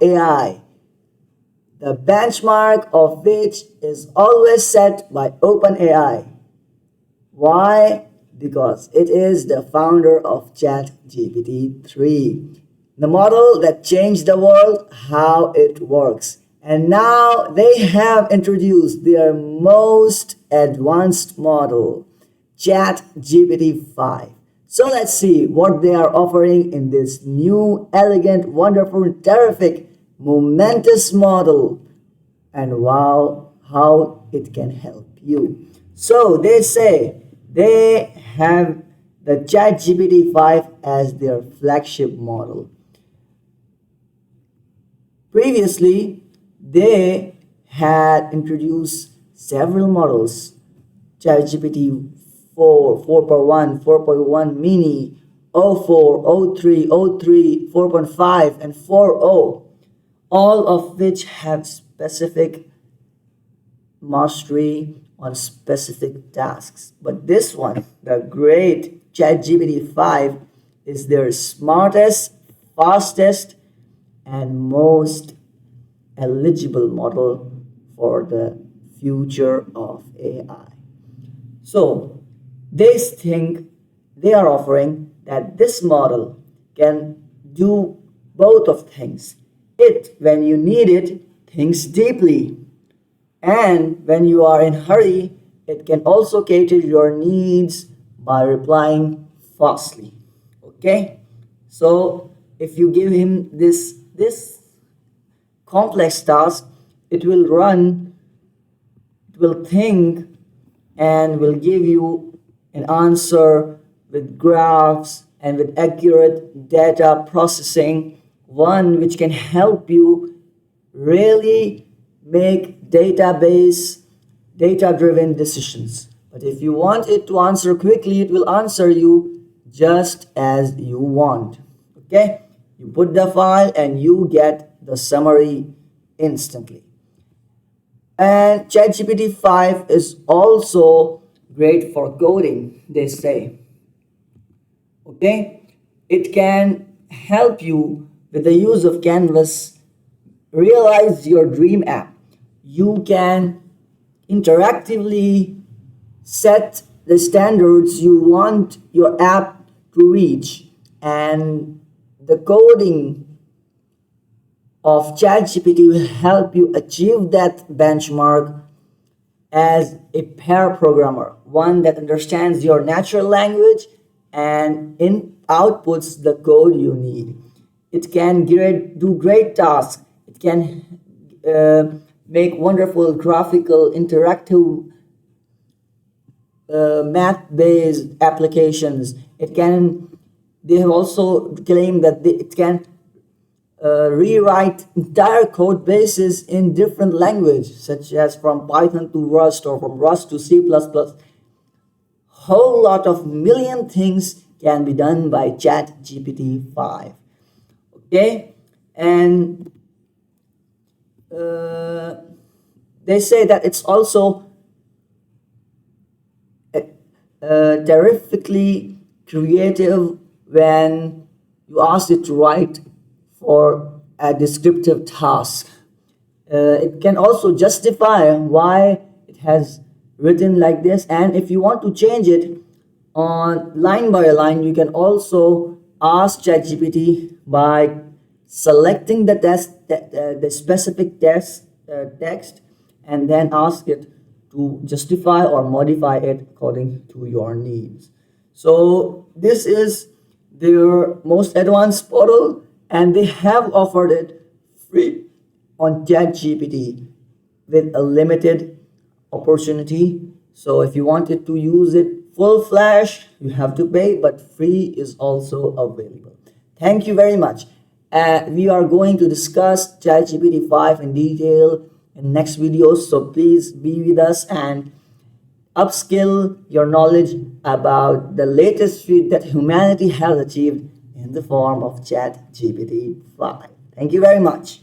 AI, the benchmark of which is always set by OpenAI. Why? Because it is the founder of Chat-GPT-3, the model that changed the world, how it works. And now they have introduced their most advanced model, Chat-GPT-5. So let's see what they are offering in this new, elegant, wonderful, terrific, momentous model, and wow, how it can help you. So they say they have the ChatGPT 5 as their flagship model. Previously, they had introduced several models: ChatGPT 4, 4.1, 4.1 mini, O4, O3, O3, 4.5, and 4.0, all of which have specific mastery on specific tasks. But this one, the great ChatGPT 5, is their smartest, fastest, and most eligible model for the future of AI. So they think they are offering that this model can do both of things. It, when you need it, thinks deeply, and when you are in hurry, it can also cater your needs by replying fastly. Okay, so if you give him this complex task, it will run, it will think, and will give you an answer with graphs and with accurate data processing, one which can help you really make data-driven decisions. But if you want it to answer quickly, it will answer you just as you want. Okay, you put the file and you get the summary instantly. And ChatGPT 5 is also great for coding, they say. Okay, it can help you with the use of Canvas realize your dream app. You can interactively set the standards you want your app to reach, and the coding of ChatGPT will help you achieve that benchmark as a pair programmer, one that understands your natural language and outputs the code you need. It can do great tasks. It can make wonderful graphical, interactive, math-based applications. They have also claimed that it can rewrite entire code bases in different languages, such as from Python to Rust or from Rust to C++. Whole lot of million things can be done by ChatGPT 5. Okay, and they say that it's also terrifically creative when you ask it to write for a descriptive task. It can also justify why it has written like this, and if you want to change it on line by line, you can also ask ChatGPT by selecting the specific text, and then ask it to justify or modify it according to your needs. So this is their most advanced model, and they have offered it free on ChatGPT with a limited opportunity. So if you wanted to use it full flash, you have to pay, but free is also available. Thank you very much. We are going to discuss ChatGPT 5 in detail in next videos, so please be with us and upskill your knowledge about the latest feat that humanity has achieved in the form of ChatGPT 5. Thank you very much.